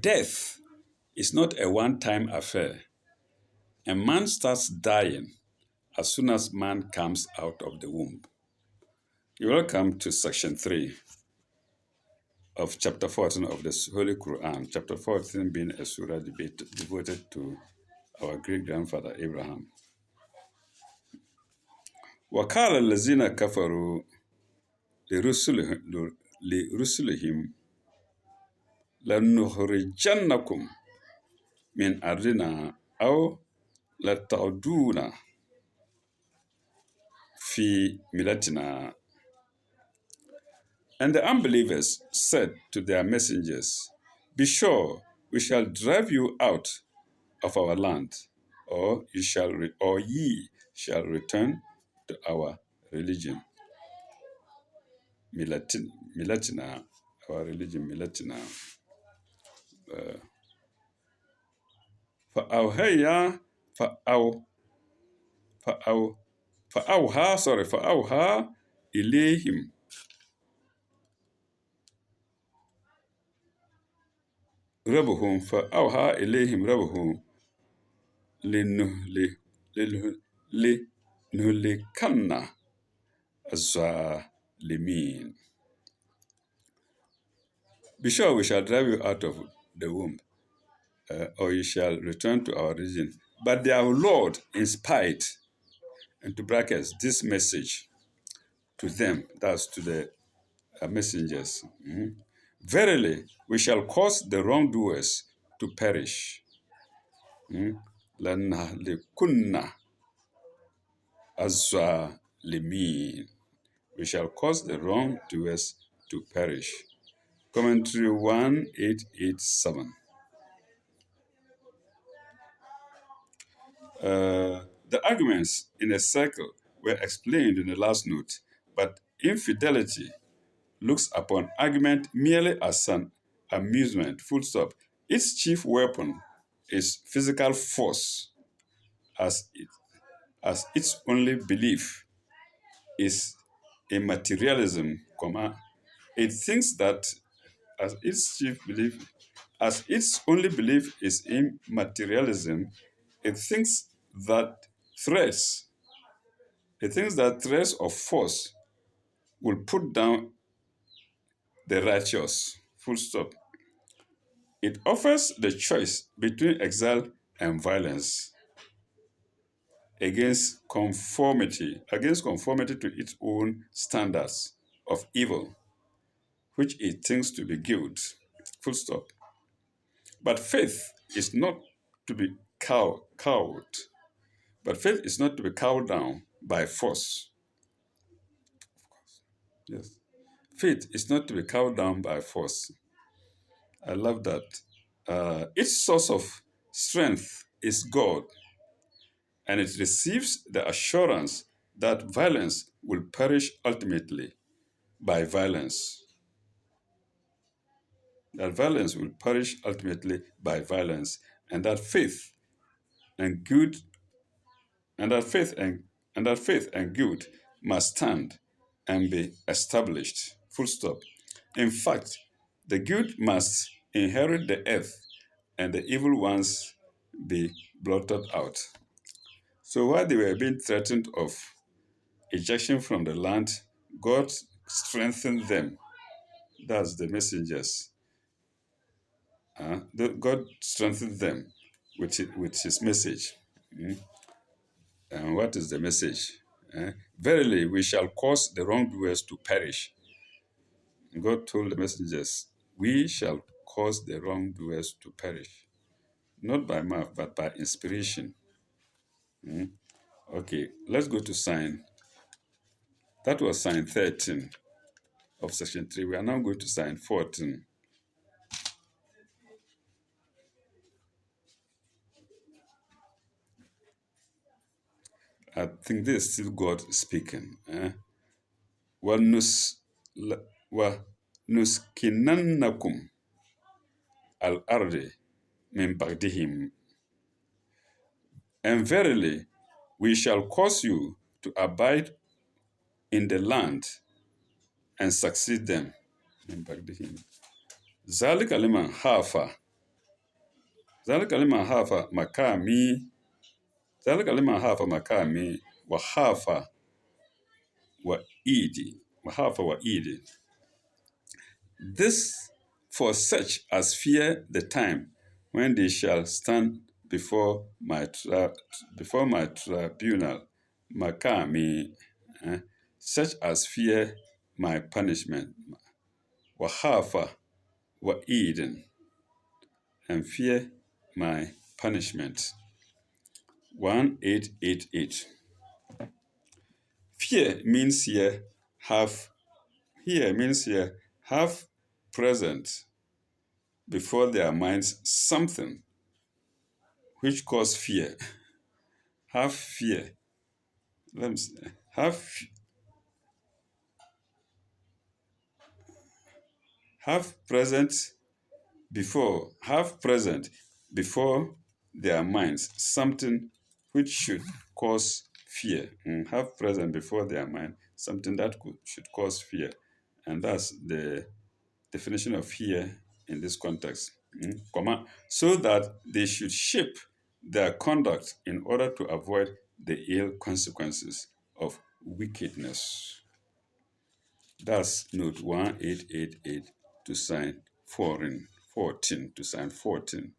death is not a one-time affair. A man starts dying as soon as man comes out of the womb. You're welcome to section 3 of chapter 14 of the Holy Quran. Chapter 14 being a surah devoted to our great-grandfather Abraham. وَقَالَ الَّذِينَ كَفَرُوا لِرُسُلِهِمْ لَنُخْرِجَنَّكُمْ مِنْ أَرْضِنَا أَوْ لَتَعُودُونَ فِي مِلَّتِنَا. And the unbelievers said to their messengers, "Be sure we shall drive you out of our land, or ye shall return to our religion." Milatina, our religion, Milatina. فأوها إليهم ربهم لنهلكن الظالمين. Be sure we shall drive you out of the womb, or you shall return to our region. But their Lord inspired, into brackets, this message to them, that's to the messengers. Verily, we shall cause the wrongdoers to perish. لَنَهْلِكُنَّ الظَّالِمِينَ. We shall cause the wrongdoers to perish. Commentary 1887. The arguments in a circle were explained in the last note, but infidelity looks upon argument merely as an amusement, full stop. Its chief weapon is physical force, as its only belief is in materialism, it thinks that as its only belief is in materialism, it thinks that threats of force will put down the righteous, full stop. It offers the choice between exile and violence against conformity to its own standards of evil, which it thinks to be guilt, full stop. But faith is not to be cowed. But faith is not to be cowed down by force. Of course. Yes. Faith is not to be cowed down by force. I love that. Its source of strength is God, and it receives the assurance that violence will perish ultimately by violence. That violence will perish ultimately by violence, and that faith and good and that faith and good must stand and be established. Full stop. In fact, the good must inherit the earth and the evil ones be blotted out. So while they were being threatened of ejection from the land, God strengthened them. That's the messengers. God strengthened them with his message. And what is the message? Verily, we shall cause the wrongdoers to perish. God told the messengers, we shall cause the wrongdoers to perish. Not by mouth, but by inspiration. Okay, let's go to sign. That was sign 13 of section 3. We are now going to sign 14. I think this is still God speaking. وَنُسْكِنَنَّكُمْ الْأَرْضِ مِنْ بَعْدِهِمْ. And verily, we shall cause you to abide in the land and succeed them. مِنْ بَعْدِهِمْ. ذَلِكَ لِمَنْ خَافَ ذلك لمن خاف مقامي ذلك لمن خاف مقامي وخاف وإيدي. This for such as fear the time when they shall stand before my tribunal, Makami, such as fear my punishment, Wahafa, Eden, and fear my punishment. 1888. Fear means here have present before their minds something which cause fear. Have fear. Let me see. Have present before their minds something which should cause fear. Have present before their mind something that should cause fear. And that's the definition of fear in this context. So that they should shape their conduct in order to avoid the ill consequences of wickedness. That's note 1888 to sign 14 to sign 14.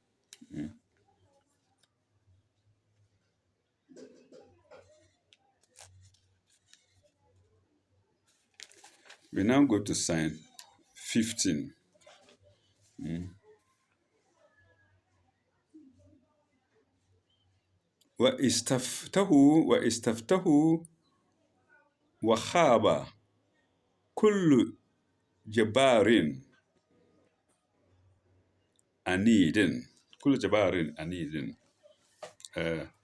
We now go to sign 15. وَإِسْتَفْتَهُ وَخَابَ كُلُّ جَبَّارٍ عَنِيدٍ.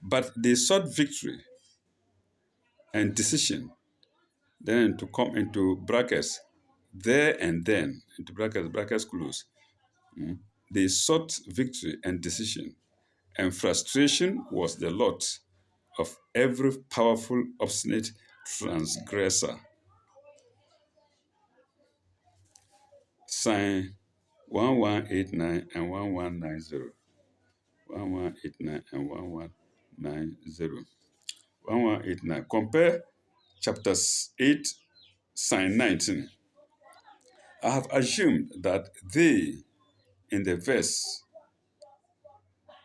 But they sought victory and decision. Then to come into brackets, there and then, into brackets close. They sought victory and decision, and frustration was the lot of every powerful, obstinate transgressor. Sign 1189 and 1190. 1189 and 1190. 1189. Compare chapter 8, sign 19. I have assumed that they in the verse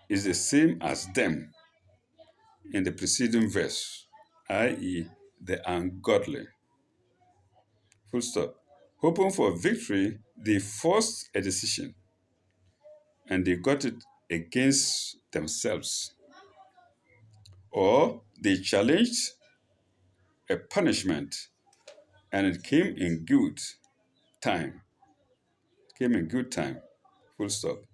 is the same as them in the preceding verse, i.e., the ungodly. Full stop. Hoping for victory, they forced a decision and they got it against themselves. Or they challenged a punishment and it came in good time. Full stop.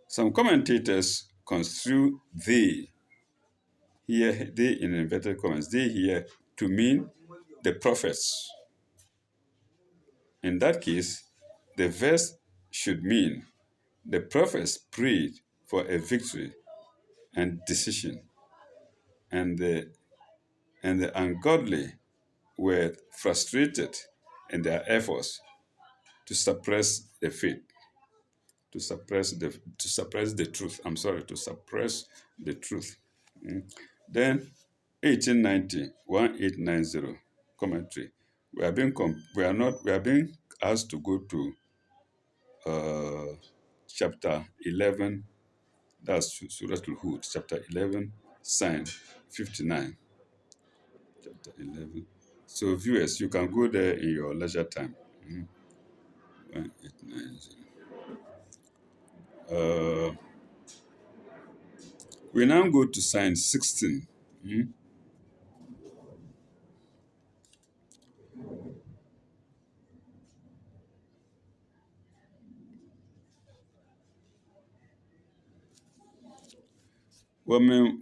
Some commentators construe they in inverted commas, they here to mean the prophets. In that case, the verse should mean the prophets prayed for a victory and decision, and the ungodly were frustrated in their efforts to suppress the faith, to suppress the truth. To suppress the truth. Then 1890 commentary. We are being asked to go to chapter 11. That's Surah Al-Hud, chapter 11, sign 59. Chapter 11. So viewers, you can go there in your leisure time. 1890. We now go to sign 16. وَمِنْ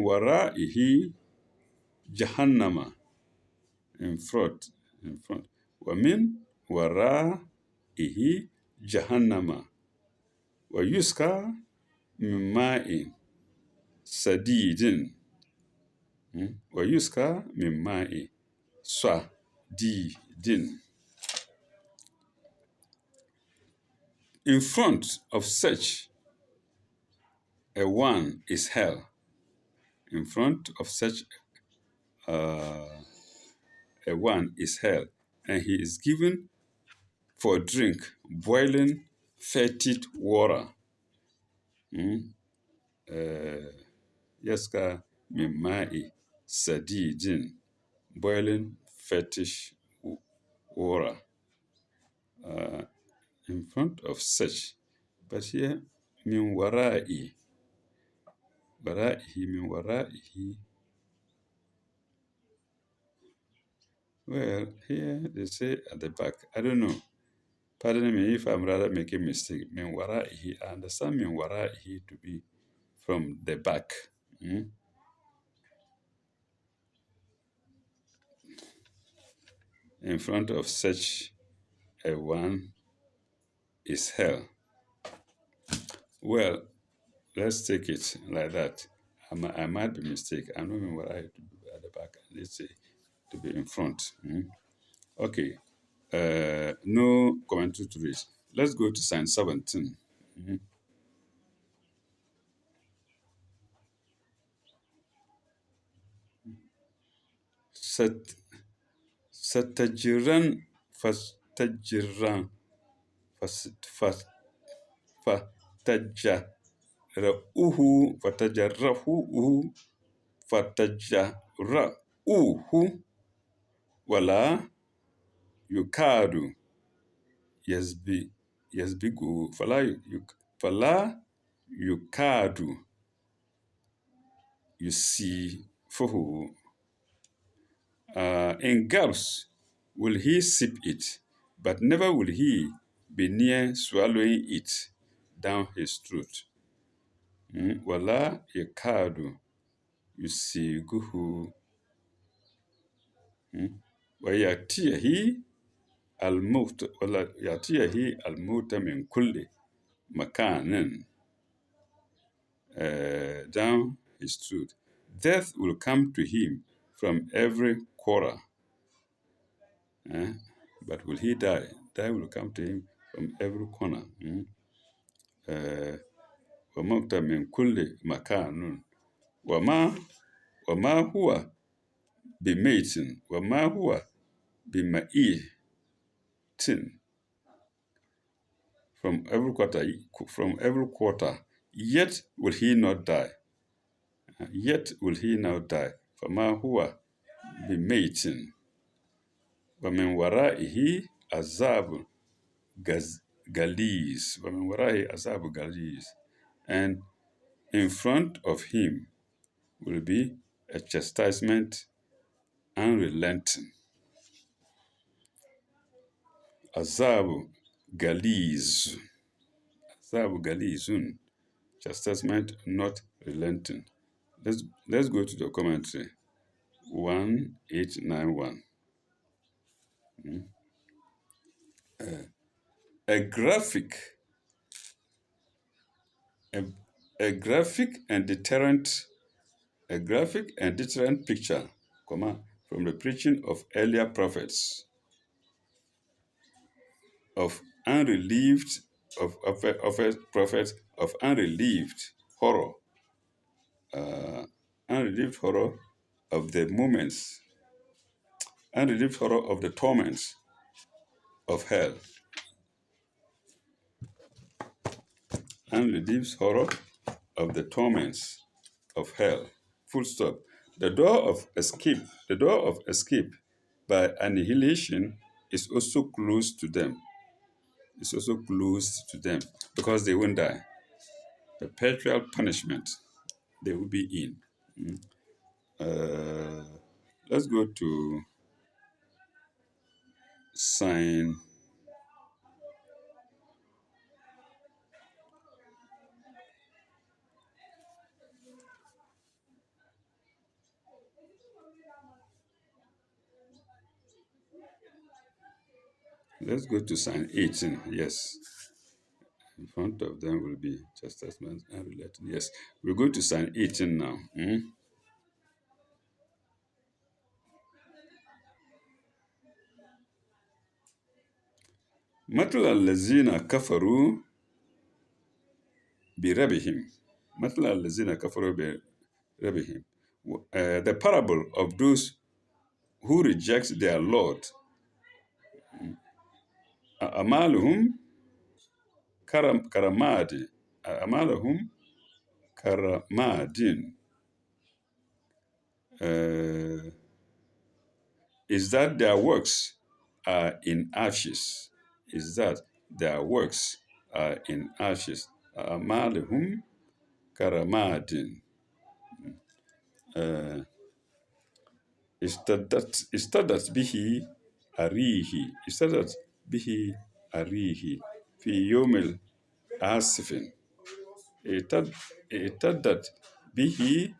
وَرَائِهِ جَهَنَّمَ. In front. وَمِنْ وَرَائِهِ جَهَنَّمَ وَيُسْقَى مِنْ مَاءٍ سَدِيدٍ. وَيُسْقَى مِنْ مَاءٍ سَدِيدٍ. In front of such A one is hell. In front of such uh, a one is hell, and he is given for drink boiling fetid water. Mm? Yaska mimai sadidin, boiling fetish water in front of such. But here, min wara'ihi, min wara'ihi. Well, here they say at the back. I don't know. Pardon me if I'm rather making mistake. Min wara'ihi. I understand min wara'ihi to be from the back. Mm? In front of such a one is hell. Well, let's take it like that. I might be mistaken. I'm not even wara'ihi to be at the back. Let's say to be in front. Mm? Okay. No commentary to this. Let's go to sign 17. Mhm. Sat- Satajiran fastajiran fas- fatajarauhu fatajarrahuhu fatajarrauhu wala yukadu yazbigu fala yukadu yusifuhu. In gulps will he sip it, but never will he be near swallowing it down his throat. Wala yakadu yusiguhu. ويأتيه الموت من كل مكان down his throat. Death will come to him from every quarter. But will he die? Death will come to him from every corner. وموت من كل مكان وما وما هو بميت وما هو بميت from every quarter, yet will he not die. Yet will he not die. فما هو بميت ومن ورائه عذاب ومن ورائه عذاب غليظ. And in front of him will be a chastisement unrelenting. Azabu Galiz. Azabu Galizun. Chastisement not relenting. Let's go to the commentary. 1891. A graphic, a, a graphic and deterrent, a graphic and deterrent picture, from the preaching of earlier prophets of unrelieved of a prophet of horror, unrelieved horror of the moments, unrelieved horror of the torments of hell, unrelieved horror of the torments of hell. Full stop. The door of escape by annihilation is also close to them. It's also close to them because they won't die. Perpetual punishment they will be in. Uh, let's go to sign. Let's go to sign 18. Yes. In front of them will be chastisement and related. Yes. We're going to sign 18 now. مثل الذين كفروا بربهم مثل الذين كفروا بربهم. The parable of those who reject their Lord. أعمالهم كرماد. أعمالهم كرماد. Is that their works are in ashes. Is that their works are in ashes. أعمالهم كرماد. استدت به أريه. استدت به أريه في يوم العاصف. ارتدت به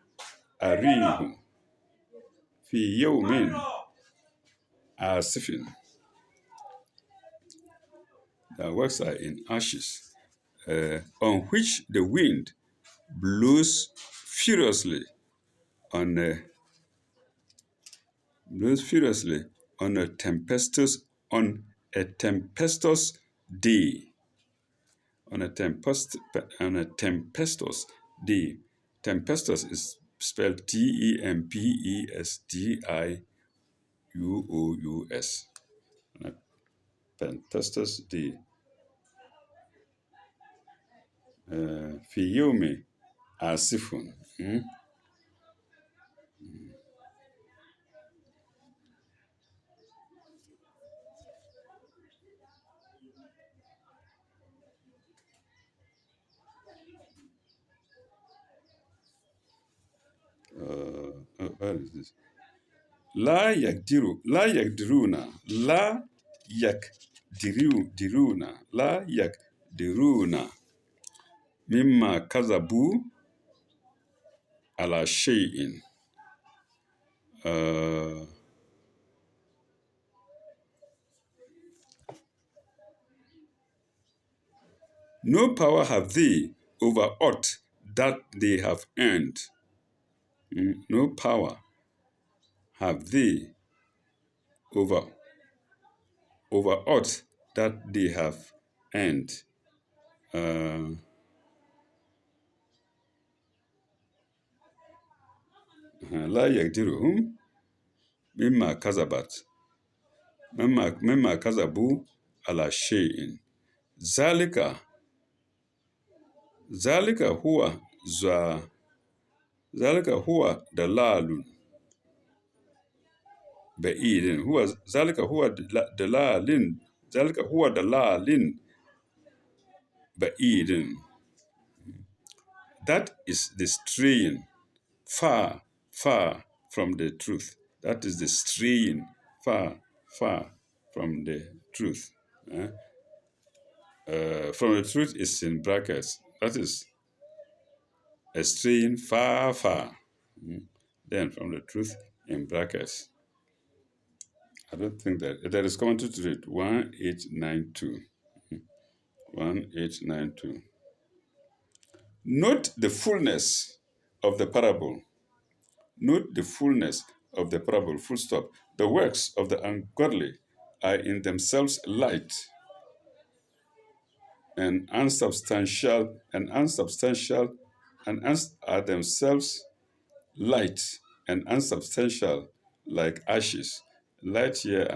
أريه في يوم عاصف. Their works are in ashes, on which the wind blows furiously on a blows furiously on a tempestuous day. On a tempestuous day. Tempestuous is spelled Tempestious. On a tempestuous day. في يوم عاصف. Where is this? لا يقدرون مما كذبوا على شيء. No power have they over aught that they have earned. No power have they over aught that they have earned. لا يقدرهم مما كذبوا على شيء. ذلك ذلك هو ذلك هو ضلال بعيد. ذلك هو ضلال بعيد. That is the straying far, far from the truth. That is the straying far, far from the truth. From the truth is in brackets. That is a straying far, far. Then from the truth in brackets. I don't think that there is commentary to it. 1892. 1892. Note the fullness of the parable. Note the fullness of the parable. Full stop. The works of the ungodly are in themselves light and unsubstantial, are themselves light and unsubstantial like ashes. Light here,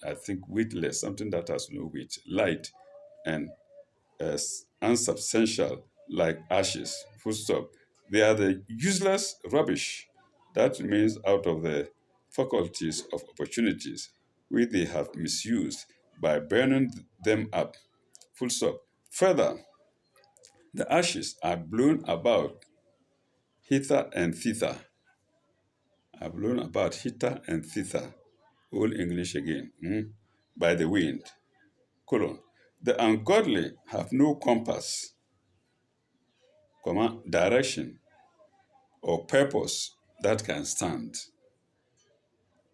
I think weightless, something that has no weight. Light and unsubstantial like ashes. Full stop. They are the useless rubbish that remains out of the faculties of opportunities which they have misused by burning them up. Full stop. Further, the ashes are blown about hither and thither. Old English again. By the wind. Colon. The ungodly have no compass, direction, or purpose that can stand.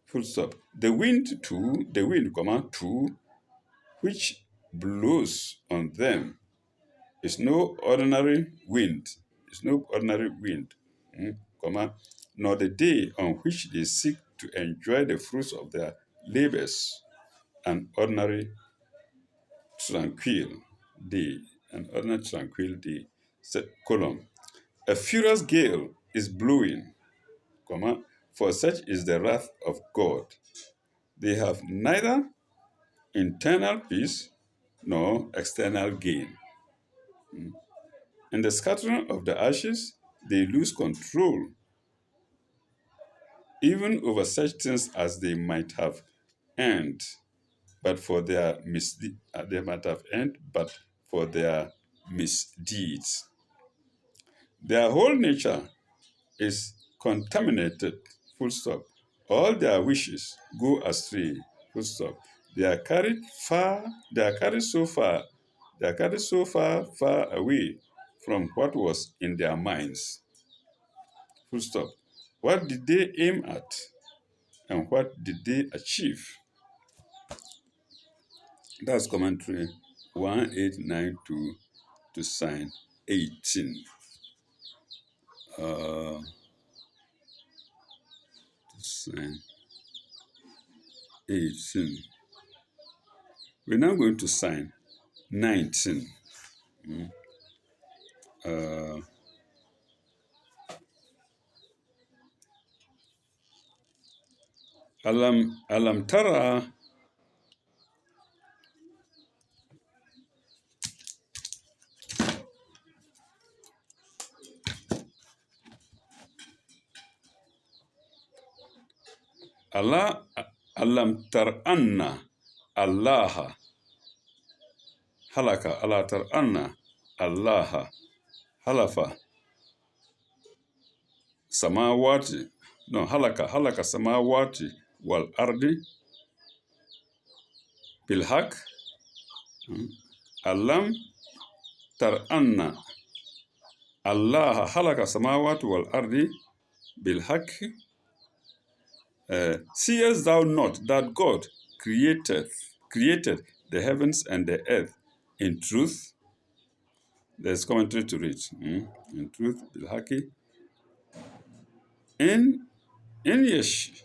Full stop. The wind, which blows on them is no ordinary wind. Nor the day on which they seek to enjoy the fruits of their labors, an ordinary tranquil day. Column. A furious gale is blowing, comma, for such is the wrath of God. They have neither internal peace nor external gain. In the scattering of the ashes, they lose control, even over such things as they might have earned, but for their they might have earned, but for their misdeeds. Their whole nature is contaminated, full stop. All their wishes go astray, full stop. They are carried far, they are carried so far, they are carried so far, far away from what was in their minds, full stop. What did they aim at and what did they achieve? That's commentary 1892 to sign 18. To sign 18. We're now going to sign 19. Uh, alam tara Allah alam tar anna Allah halaka ala tar anna Allah halafa samawati no halaka samawati wal ardi bil haq. Alam tar anna Allah halaka samawati wal ardi bil haq. Seest thou not that God created the heavens and the earth in truth? There's commentary to read. In truth, bilhaki. In yesh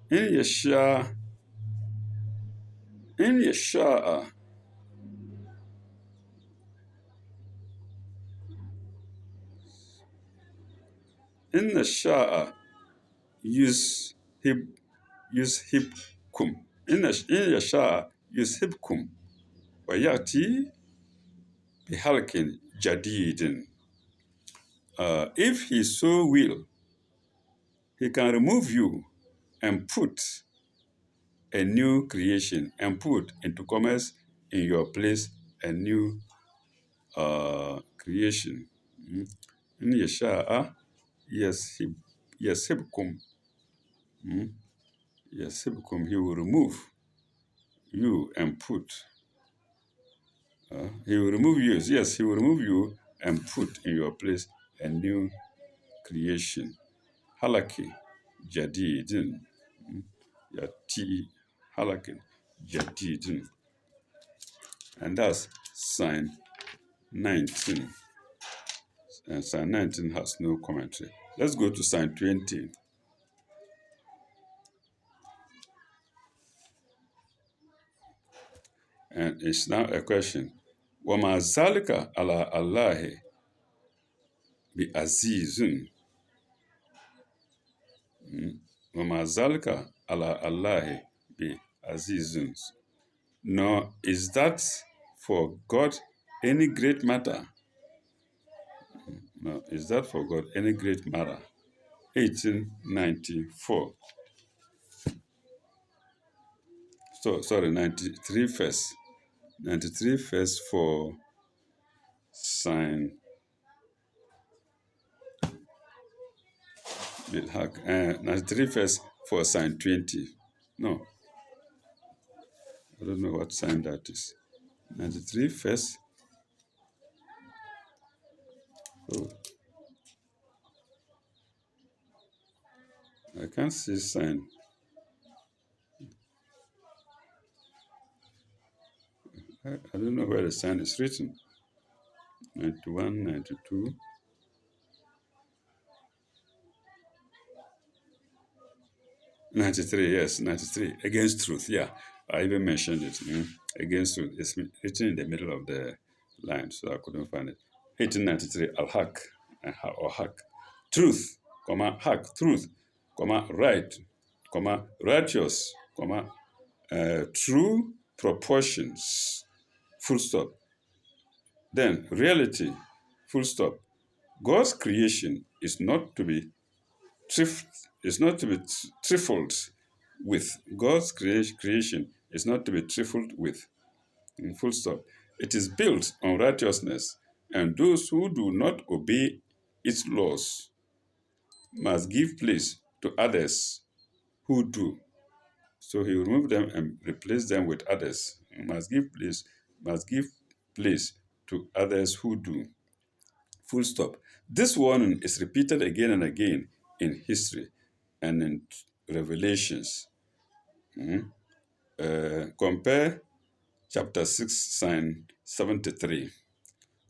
in yesha in yesha'a in the sha'a use hibkum in yesha'a use hibkum wa yati bihalkin jadidin. If he so will, he can remove you and put a new creation and put into commerce in your place a new creation. In Yesha'a, Yeshibkum, Yeshibkum, he will remove you and put. He will remove you, yes, he will remove you and put in your place a new creation. Halaki, Jadidin, Yati, Halakin, Jadidin. And that's sign 19. And sign 19 has no commentary. Let's go to sign 20. And it's now a question. وَمَا ذَلِكَ عَلَى اللَّهِ بِعَزِيزٌ. وَمَا ذَلِكَ عَلَى اللَّهِ بِعَزِيزٌ. Nor is that for God any great matter. No, is that for God any great matter? 1894. So, sorry, 93 first. 93 first for sign Bilhak. 93 first for sign 20. No, I don't know what sign that is. 93 first. Oh, I can't see sign. I don't know where the sign is written. 91, 92. 93, yes, 93. Against truth, yeah. I even mentioned it. Against truth. It's written in the middle of the line, so I couldn't find it. 1893, Al-Haq. or hack. Truth, comma, hack, truth, comma, right, comma, righteous, comma, true proportions, full stop. Then reality, full stop. God's creation is not to be trif- is not to be trifled with. God's creation is not to be trifled with. Full stop. It is built on righteousness, and those who do not obey its laws must give place to others who do. So he removed them and replaced them with others. Must give place to others who do. Full stop. This warning is repeated again and again in history and in Revelations. Compare chapter 6, sign 73.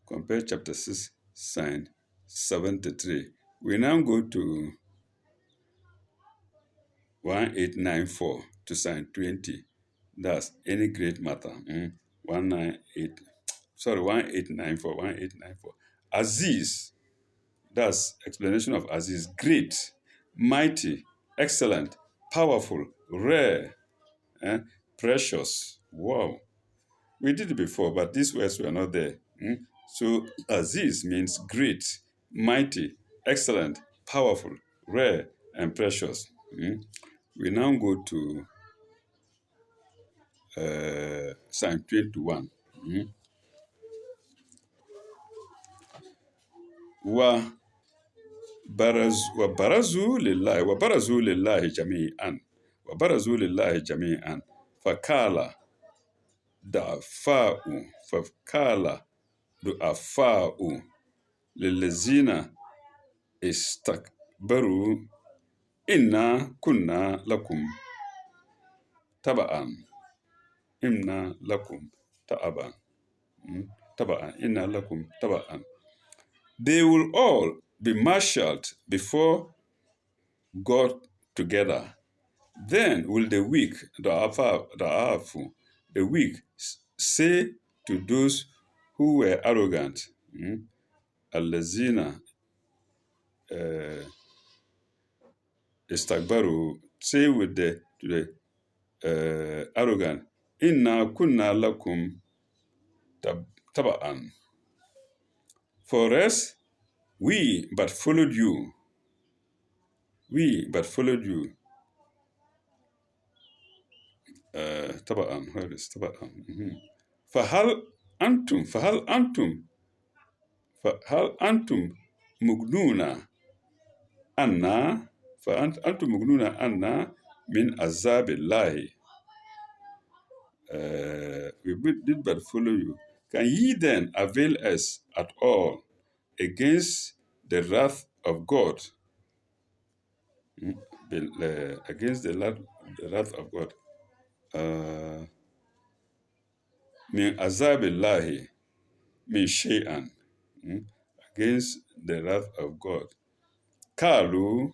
Compare chapter 6, sign 73. We now go to 1894 to sign 20. That's any great matter. 198, sorry, 1894, 1894. Aziz, that's explanation of Aziz. Great, mighty, excellent, powerful, rare, precious. Wow. We did it before, but these words were not there. So Aziz means great, mighty, excellent, powerful, rare, and precious. We now go to Psalm 21. Wa barazu lillahi jami'an. Wa barazu lillahi jami'an. Fakala du'afa'u lillazina istakbaru inna kunna lakum taba'an. Inna lakum taba'an. Inna lakum taba'an. They will all be marshaled before God together. Then will the weak, the weak say to those who were arrogant, Allazina istakbaru, say with to the arrogant, Inna kunna lakum taba'an. For us, we but followed you. We but followed you. Taba'an, where is taba'an? فهل أنتم مغنون عنا فأنتم مغنون عنا من عذاب الله. We did but follow you. Can ye then avail us at all against the wrath of God? Against the wrath of God. من عذاب الله من شيئا. Against the wrath of God. قالوا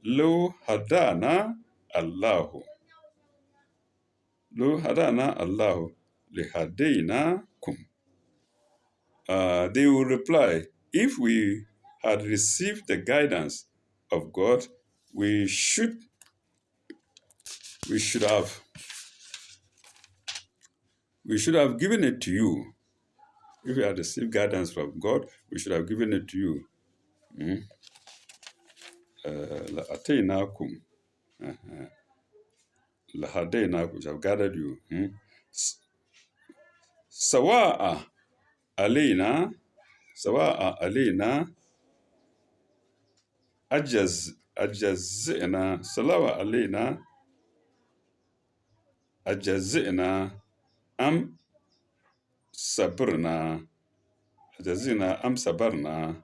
لو هدانا الله لهديناكم. They will reply, if we had received the guidance of God, we should have given it to you. If we had received guidance from God, we should have given it to you. لأتيناكم لهديناكم, we have gathered you. سواء علينا أجزئنا سواء علينا أجزئنا أم صبرنا أجزئنا أم صبرنا.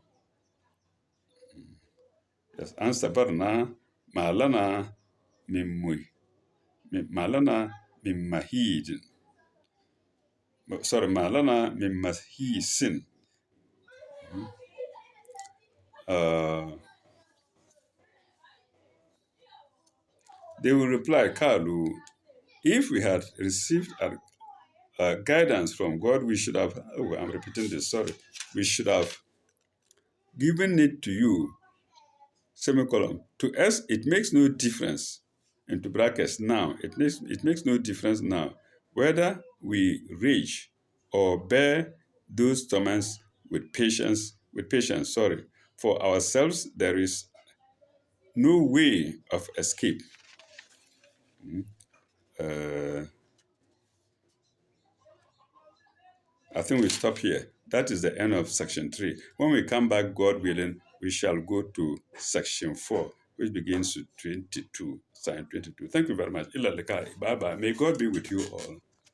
Yes, أم صبرنا ما لنا من مهيد. Sorry, ما لنا من مهيس. They will reply, Kalu, if we had received guidance from God, we should have, I'm repeating this, sorry. We should have giving it to you, semicolon. To us, it makes no difference, into brackets now, it makes no difference now whether we rage or bear those torments with patience, sorry. For ourselves, there is no way of escape. Uh, I think we stop here. That is the end of section 3. When we come back, God willing, we shall go to section 4, which begins with 22, sign 22. Thank you very much. Ila lekari. Bye bye. May God be with you all.